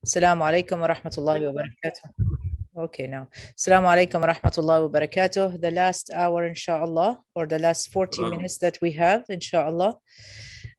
السلام عليكم ورحمة الله وبركاته. Okay, now. Assalamu alaikum wa rahmatullahi wa barakatuh. The last hour, inshallah, or the last 40 minutes that we have, inshallah.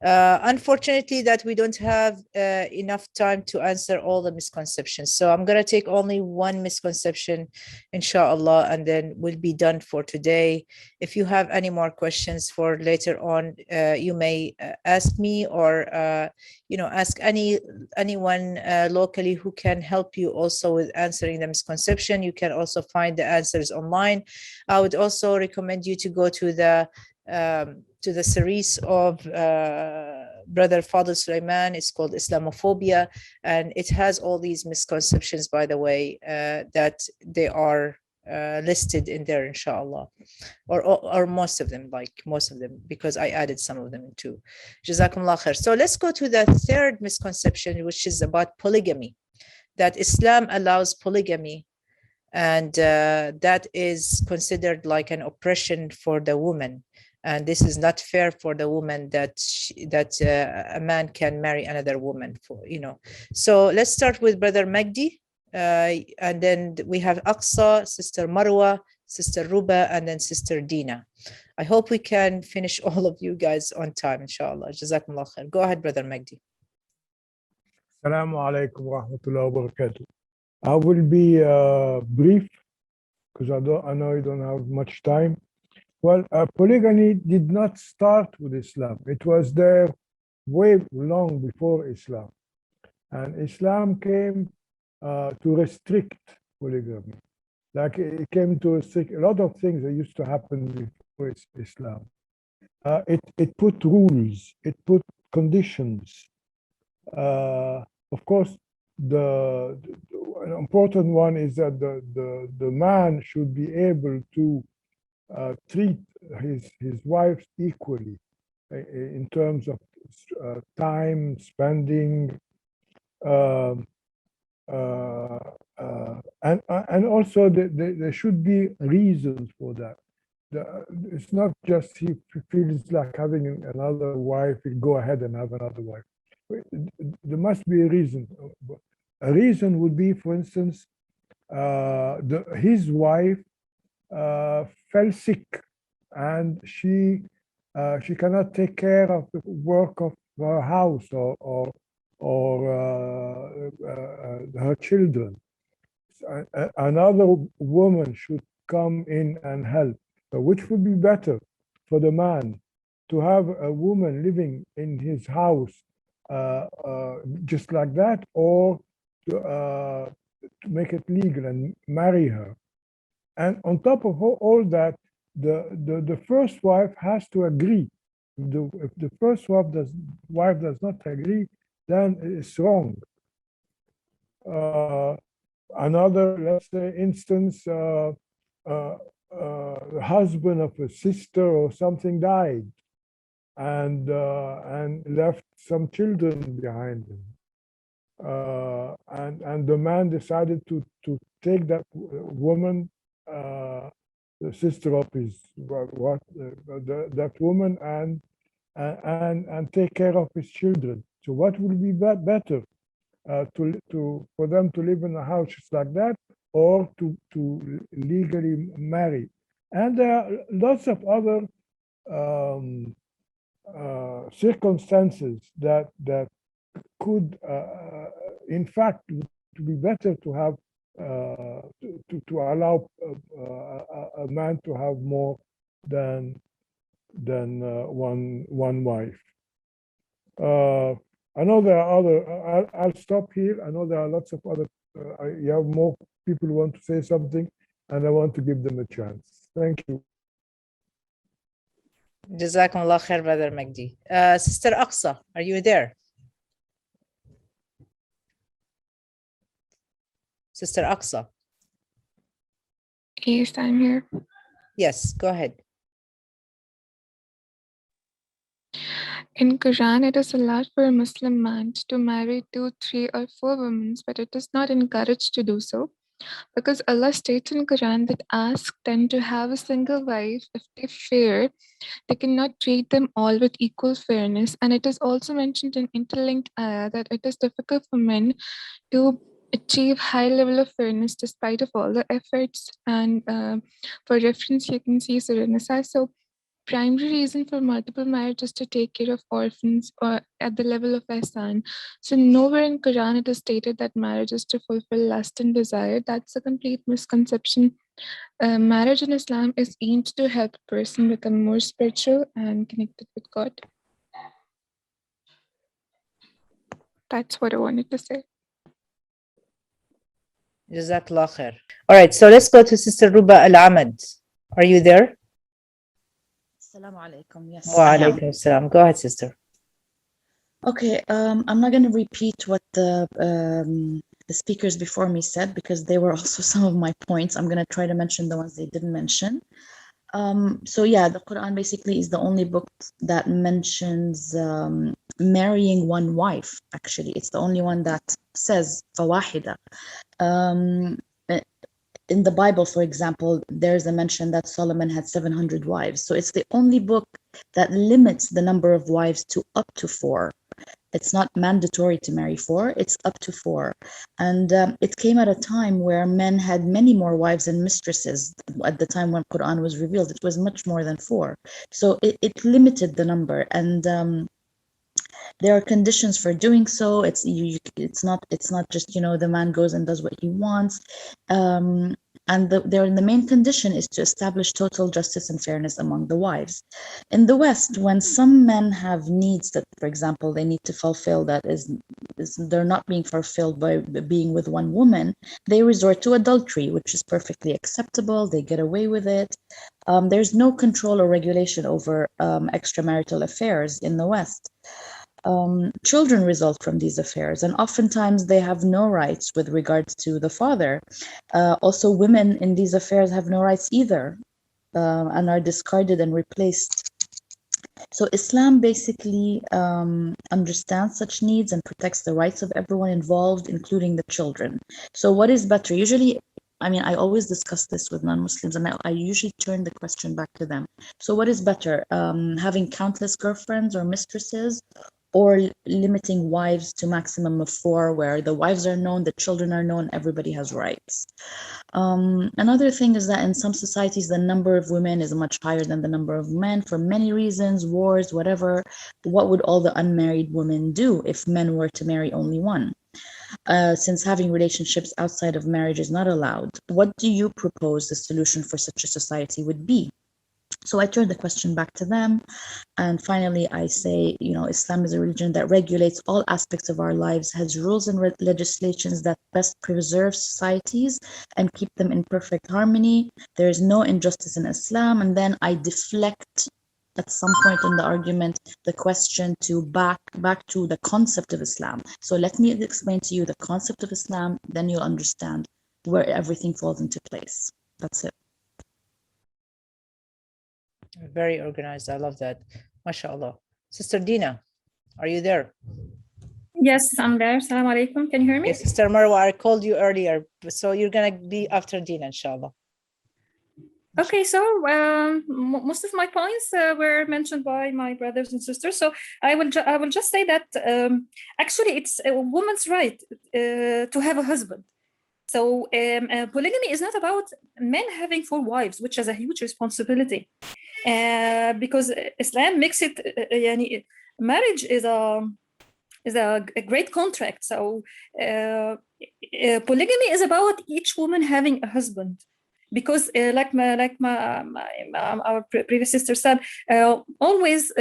Unfortunately, that we don't have enough time to answer all the misconceptions. So I'm going to take only one misconception, inshallah, and then we'll be done for today. If you have any more questions for later on, you may ask me or ask anyone locally who can help you also with answering the misconception. You can also find the answers online. I would also recommend you to go to the series of Brother Fadl Sulaiman. It's called Islamophobia, and it has all these misconceptions, by the way, that they are listed in there, inshallah, or most of them, because I added some of them too. Jazakumullah khair. So let's go to the third misconception, which is about polygamy, that Islam allows polygamy, and that is considered like an oppression for the woman. And this is not fair for the woman that a man can marry another woman So let's start with Brother Magdi, and then we have Aqsa, Sister Marwa, Sister Ruba, and then Sister Dina. I hope we can finish all of you guys on time, inshallah. Jazakumullah khair. Go ahead, Brother Magdi. Assalamu alaikum wa rahmatullahi wa barakatuh. I will be brief because I know you don't have much time. Well, polygamy did not start with Islam. It was there way long before Islam. And Islam came to restrict polygamy. Like it came to restrict a lot of things that used to happen before Islam. It put rules, it put conditions. Of course, the important one is that the man should be able to treat his wives equally in terms of time spending, and also there should be reasons for that. It's not just he feels like having another wife, he'll go ahead and have another wife. There must be a reason. A reason would be, for instance, his wife fell sick, and she cannot take care of the work of her house or her children. Another woman should come in and help. So which would be better for the man, to have a woman living in his house just like that, or to make it legal and marry her? And on top of all that, the first wife has to agree. If the first wife does not agree, then it's wrong. Another, let's say, instance, the husband of a sister or something died, and left some children behind him. And the man decided to take that woman, the sister of his that woman, and take care of his children. So what would be better, for them to live in a house just like that, or to legally marry? And there are lots of other circumstances that could, in fact, to be better to have to allow a man to have more than one wife. I know there are other. I'll stop here. I know there are lots of other. You have more people who want to say something, and I want to give them a chance. Thank you. Jazakumullah khair, Brother Magdi. Sister Aqsa, are you there? Sister Aqsa. Yes, I'm here. Yes, go ahead. In Quran, it is allowed for a Muslim man to marry 2, 3, or 4 women, but it is not encouraged to do so. Because Allah states in Quran that ask them to have a single wife if they fear they cannot treat them all with equal fairness. And it is also mentioned in interlinked ayah that it is difficult for men to achieve high level of fairness despite of all the efforts. And for reference, you can see Surah Nisa. So primary reason for multiple marriage is to take care of orphans or at the level of ihsan. So nowhere in Quran it is stated that marriage is to fulfill lust and desire. That's a complete misconception. Marriage in Islam is aimed to help a person become more spiritual and connected with God. That's what I wanted to say. Jazakallah khair. All right, so let's go to Sister Ruba Al-Ahmed. Are you there? Assalamu alaikum. Yes. Wa alaikum salam. Go ahead, sister. Okay, I'm not going to repeat what the speakers before me said because they were also some of my points. I'm going to try to mention the ones they didn't mention. So yeah, the Quran basically is the only book that mentions marrying one wife. Actually, it's the only one that says fawahida. In the Bible, for example, there's a mention that Solomon had 700 wives. So it's the only book that limits the number of wives to up to 4. It's not mandatory to marry 4, it's up to 4. And it came at a time where men had many more wives and mistresses. At the time when Quran was revealed, it was much more than 4. So it limited the number. And there are conditions for doing so. It's not just, the man goes and does what he wants. And the main condition is to establish total justice and fairness among the wives. In the West, when some men have needs that, for example, they need to fulfill that they're not being fulfilled by being with one woman, they resort to adultery, which is perfectly acceptable. They get away with it. There's no control or regulation over extramarital affairs in the West. Children result from these affairs, and oftentimes they have no rights with regards to the father. Also, women in these affairs have no rights either, and are discarded and replaced. So Islam basically understands such needs and protects the rights of everyone involved, including the children. So what is better? Usually, I always discuss this with non-Muslims, and I usually turn the question back to them. So what is better, having countless girlfriends or mistresses, or limiting wives to maximum of 4, where the wives are known, the children are known, everybody has rights? Another thing is that in some societies, the number of women is much higher than the number of men for many reasons, wars, whatever. What would all the unmarried women do if men were to marry only one? Since having relationships outside of marriage is not allowed, what do you propose the solution for such a society would be? So I turn the question back to them. And finally, I say, Islam is a religion that regulates all aspects of our lives, has rules and legislations that best preserve societies and keep them in perfect harmony. There is no injustice in Islam. And then I deflect at some point in the argument the question to back to the concept of Islam. So let me explain to you the concept of Islam, then you'll understand where everything falls into place. That's it. Very organized. I love that. MashaAllah. Sister Dina, are you there? Yes, I'm there. Assalamu alaikum. Can you hear me? Yes, Sister Marwa, I called you earlier, so you're going to be after Dina, inshallah. Okay, so most of my points were mentioned by my brothers and sisters. So I will just say that actually it's a woman's right to have a husband. So polygamy is not about men having 4 wives, which is a huge responsibility, because Islam makes it. Marriage is a great contract. So polygamy is about each woman having a husband. Because our previous sister said, always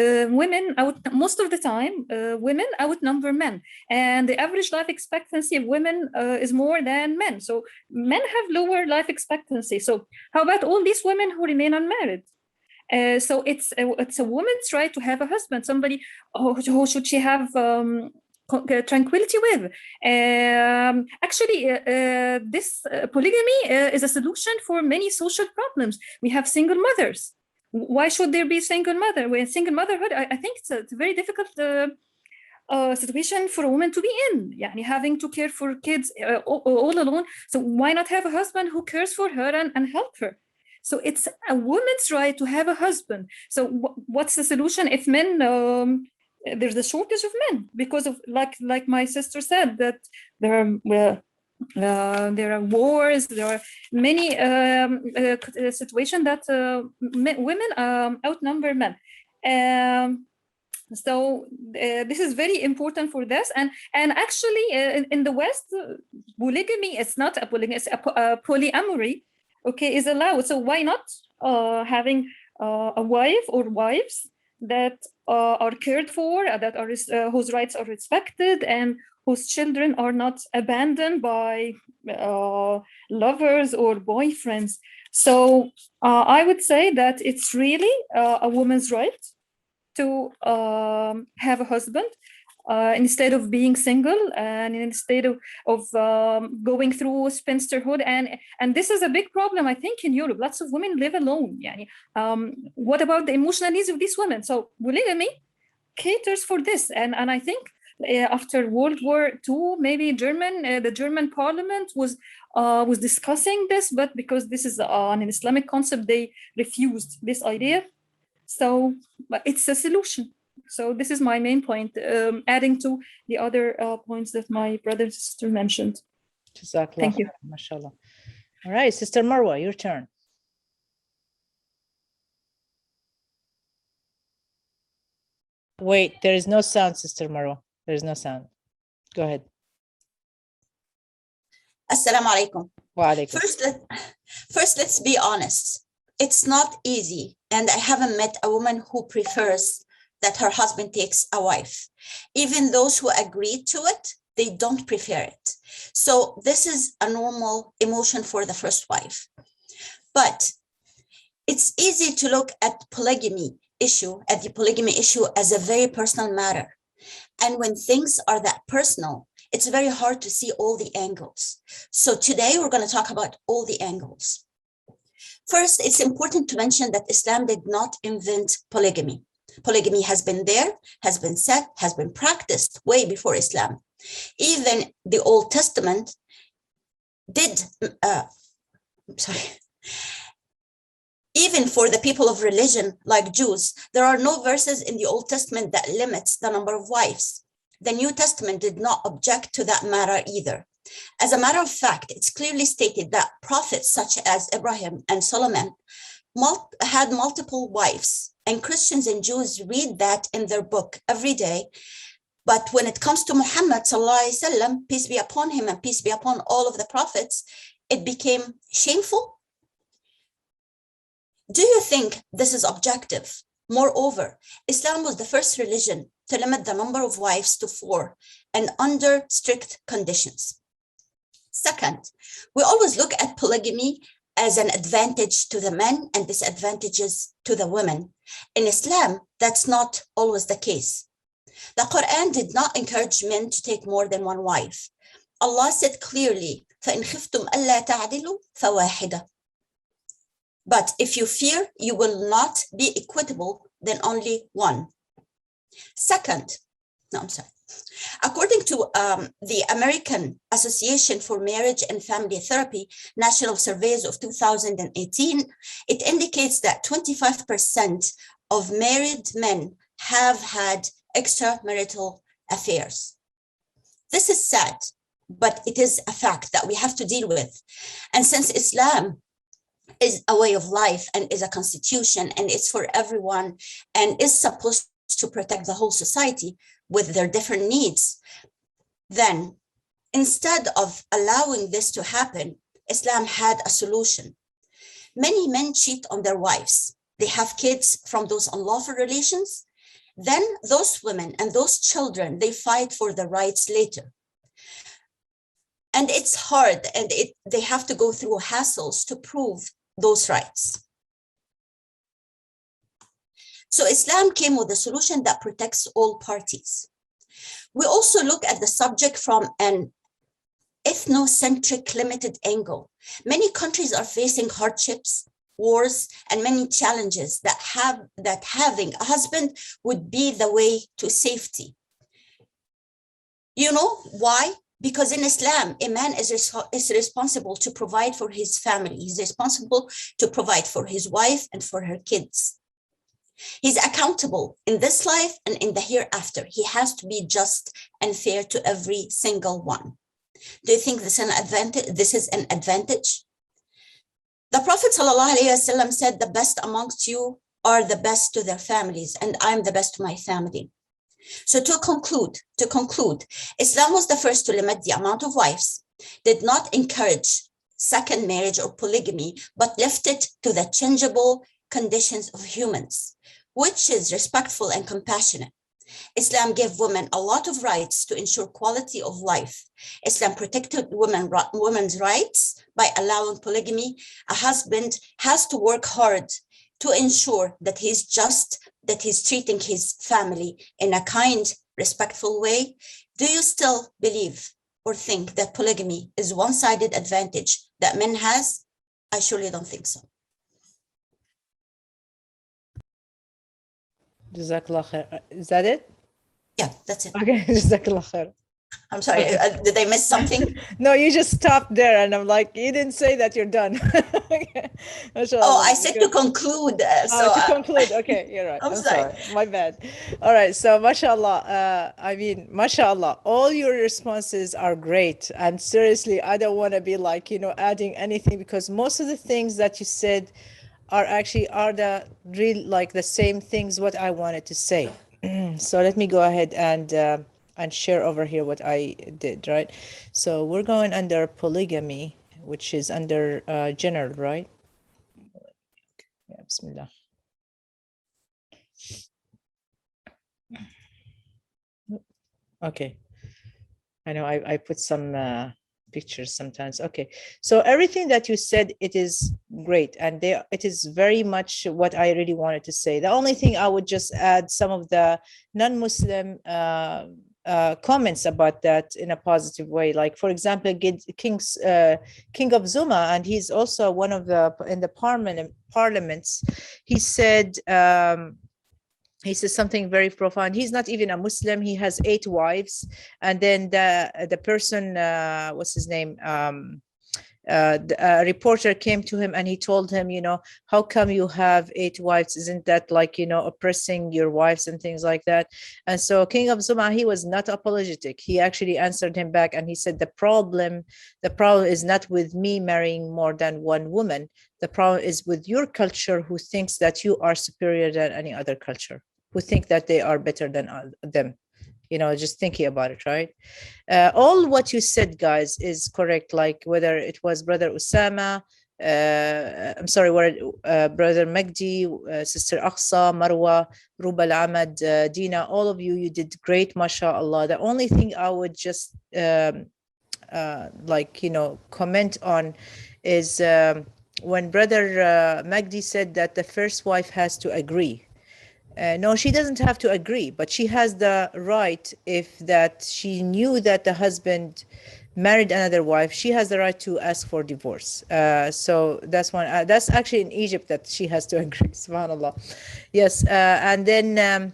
most of the time, women outnumber men, and the average life expectancy of women is more than men. So men have lower life expectancy. So how about all these women who remain unmarried? So it's a woman's right to have a husband, somebody who should she have tranquility with. Actually, this polygamy is a solution for many social problems. We have single mothers. Why should there be single mother? When single motherhood, I think it's very difficult situation for a woman to be in, يعني having to care for kids all alone. So why not have a husband who cares for her and help her? So it's a woman's right to have a husband. So what's the solution if men, there's a shortage of men because of, like my sister said, that there are wars, there are many situations that women outnumber men. So this is very important for this, and actually in the West, polygamy is not a polygamy, it's a polyamory, okay, is allowed. So why not having a wife or wives that are cared for, that are whose rights are respected, and whose children are not abandoned by lovers or boyfriends. So I would say that it's really a woman's right to have a husband instead of being single, and instead of going through spinsterhood. And this is a big problem, I think, in Europe. Lots of women live alone. What about the emotional needs of these women? So polygamy caters for this. And I think after World War II, maybe the German parliament was discussing this, but because this is an Islamic concept, they refused this idea. So it's a solution. So this is my main point, adding to the other points that my brother and sister mentioned. Thank you. MashaAllah. All right, Sister Marwa, your turn. Wait, there is no sound, Sister Marwa. There is no sound. Go ahead. Assalamu alaikum. Wa alaikum. First, let's be honest. It's not easy, and I haven't met a woman who prefers that her husband takes a wife. Even those who agree to it, they don't prefer it. So this is a normal emotion for the first wife. But it's easy to look at the polygamy issue as a very personal matter. And when things are that personal, it's very hard to see all the angles. So today we're going to talk about all the angles. First, it's important to mention that Islam did not invent polygamy. Polygamy has been there, has been said, has been practiced way before Islam. Even the Old Testament even for the people of religion like Jews, there are no verses in the Old Testament that limits the number of wives. The New Testament did not object to that matter either. As a matter of fact, it's clearly stated that prophets such as Abraham and Solomon had multiple wives, and Christians and Jews read that in their book every day. But when it comes to Muhammad sallallahu alaihi wasallam, peace be upon him and peace be upon all of the prophets, it became shameful. Do you think this is objective? Moreover, Islam was the first religion to limit the number of wives to 4 and under strict conditions. Second, we always look at polygamy as an advantage to the men and disadvantages to the women. In Islam, that's not always the case. The Quran did not encourage men to take more than one wife. Allah said clearly, فَإِنْ خِفْتُمْ أَلَّا تَعْدِلُوا فَوَاحِدَةً. But if you fear you will not be equitable, then only one. According to the American Association for Marriage and Family Therapy National Surveys of 2018, it indicates that 25% of married men have had extramarital affairs. This is sad, but it is a fact that we have to deal with. And since Islam is a way of life and is a constitution and it's for everyone and is supposed to protect the whole society with their different needs, then instead of allowing this to happen, Islam had a solution. Many men cheat on their wives. They have kids from those unlawful relations. Then those women and those children, they fight for their rights later. And it's hard, and they have to go through hassles to prove those rights. So Islam came with a solution that protects all parties. We also look at the subject from an ethnocentric limited angle. Many countries are facing hardships, wars, and many challenges that having a husband would be the way to safety. You know why? Because in Islam, a man is responsible to provide for his family. He's responsible to provide for his wife and for her kids. He's accountable in this life and in the hereafter. He has to be just and fair to every single one. Do you think this is an advantage? The Prophet ﷺ said, the best amongst you are the best to their families, and I'm the best to my family. So to conclude, Islam was the first to limit the amount of wives, did not encourage second marriage or polygamy, but left it to the changeable conditions of humans, which is respectful and compassionate. Islam gave women a lot of rights to ensure quality of life. Islam protected women's rights by allowing polygamy. A husband has to work hard to ensure that he's just, that he's treating his family in a kind, respectful way. Do you still believe or think that polygamy is one-sided advantage that men has? I surely don't think so. Jazakallah khair. Is that it? Yeah, that's it. Okay, Jazakallah khair. I'm sorry, did I miss something? No, you just stopped there, and I'm like, you didn't say that you're done. Okay. Oh, I said to conclude. To conclude. Okay, you're right. I'm sorry. My bad. All right. So, mashallah. Mashallah. All your responses are great. And seriously, I don't want to be like, adding anything, because most of the things that you said are the real, like the same things what I wanted to say. So let me go ahead and share over here what I did, right? So we're going under polygamy, which is under general, right? Yeah, bismillah. Okay. I know I put some pictures sometimes. Okay. So everything that you said, it is great. And it is very much what I really wanted to say. The only thing I would just add some of the non-Muslim comments about that in a positive way. Like, for example, King of Zuma, and he's also one of in the parliaments, he said something very profound. He's not even a Muslim. He has 8 wives. And then the person, what's his name? A reporter came to him and he told him, how come you have 8 wives? Isn't that like, oppressing your wives and things like that? And so King of Zuma, he was not apologetic. He actually answered him back and he said, the problem is not with me marrying more than one woman. The problem is with your culture, who thinks that you are superior than any other culture, who think that they are better than them. Just thinking about it, right? All what you said, guys, is correct. Like whether it was Brother Usama, Brother Magdi, Sister Aqsa, Marwa, Rubal Ahmad, Dina, all of you did great, mashallah. The only thing I would just comment on is when Brother Magdi said that the first wife has to agree. No, she doesn't have to agree, but she has the right, if that she knew that the husband married another wife, she has the right to ask for divorce. So that's one. That's actually in Egypt that she has to agree. Subhanallah. Yes, and then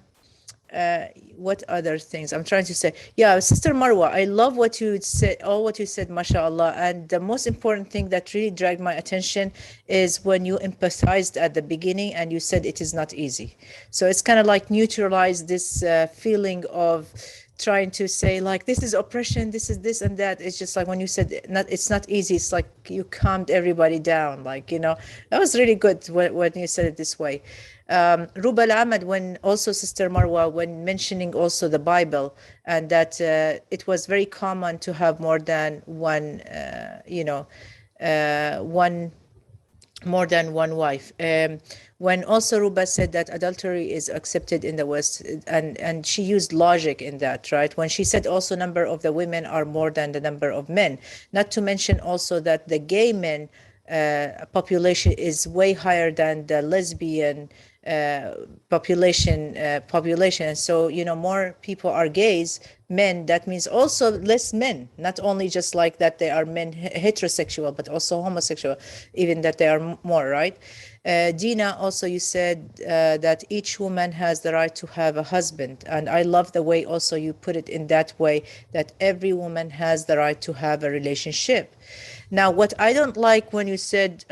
what other things I'm trying to say? Yeah, Sister Marwa, I love what you said, all what you said, mashallah. And the most important thing that really dragged my attention is when you emphasized at the beginning and you said it is not easy. So it's kind of like neutralize this feeling of trying to say like this is oppression, this is this and that. It's just like when you said it's not easy, it's like you calmed everybody down, like, that was really good when you said it this way. Rubal Ahmad, when also Sister Marwa, when mentioning also the Bible, and that it was very common to have more than one, more than one wife. When also Ruba said that adultery is accepted in the West, and she used logic in that, right? When she said also number of the women are more than the number of men, not to mention also that the gay men population is way higher than the lesbian population. And so, you know, more people are gays, men, that means also less men, not only just like that they are men heterosexual, but also homosexual, even that they are more, right? Dina, also you said that each woman has the right to have a husband. And I love the way also you put it in that way, that every woman has the right to have a relationship. Now, what I don't like when you said,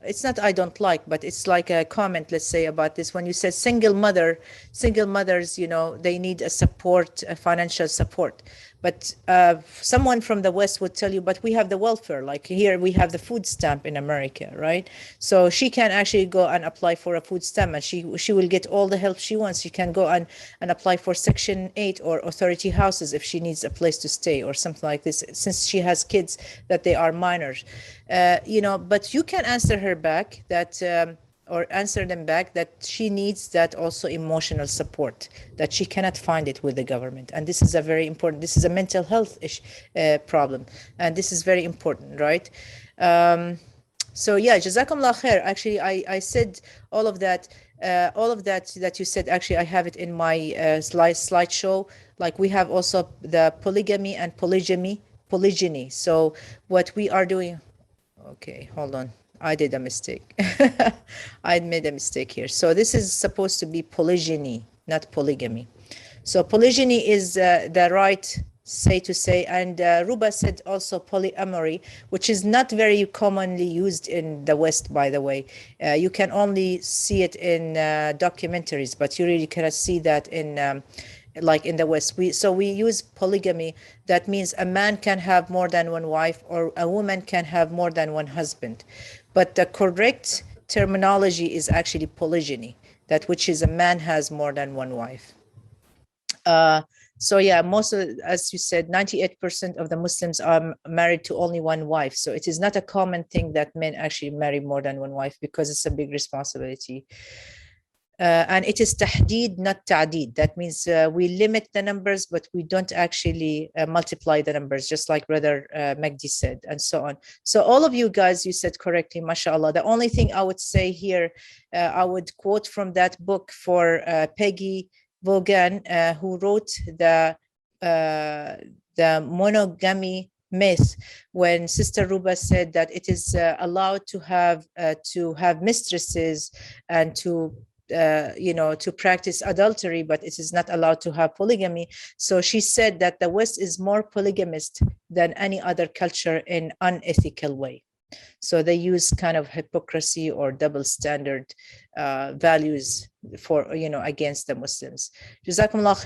it's not I don't like, but it's like a comment, let's say, about this. When you said single mothers, you know, they need a support, a financial support. But someone from the West would tell you, but we have the welfare, like here we have the food stamp in America, right? So she can actually go and apply for a food stamp, and she will get all the help she wants. She can go and apply for Section 8 or authority houses if she needs a place to stay or something like this, since she has kids that they are minors. You know, but you can answer her back that, or answer them back that she needs that also emotional support, that she cannot find it with the government. And this is a very important, this is a mental health problem. And this is very important, right? So yeah, Jazakumullah khair. Actually, I said all of that that you said, actually, I have it in my slideshow. Like we have also the polygamy and polygyny. So what we are doing, okay, hold on. I did a mistake. I made a mistake here. So this is supposed to be polygyny, not polygamy. So polygyny is the right to say, and Ruba said also polyamory, which is not very commonly used in the West, by the way. You can only see it in documentaries, but you really cannot see that in like in the West. So we use polygamy. That means a man can have more than one wife, or a woman can have more than one husband. But the correct terminology is actually polygyny, that which is a man has more than one wife. So yeah, most of, as you said, 98% of the Muslims are married to only one wife. So it is not a common thing that men actually marry more than one wife, because it's a big responsibility. And it is tahdeed, not ta'deed. That means we limit the numbers, but we don't actually multiply the numbers, just like Brother Magdi said, and so on. So all of you guys, you said correctly, mashallah. The only thing I would say here, I would quote from that book for Peggy Vaughan, who wrote the monogamy myth, when Sister Ruba said that it is allowed to have mistresses and to to practice adultery, but it is not allowed to have polygamy. So she said that the West is more polygamist than any other culture in unethical way. So they use kind of hypocrisy or double standard values for, against the Muslims. Jazakumullah khair.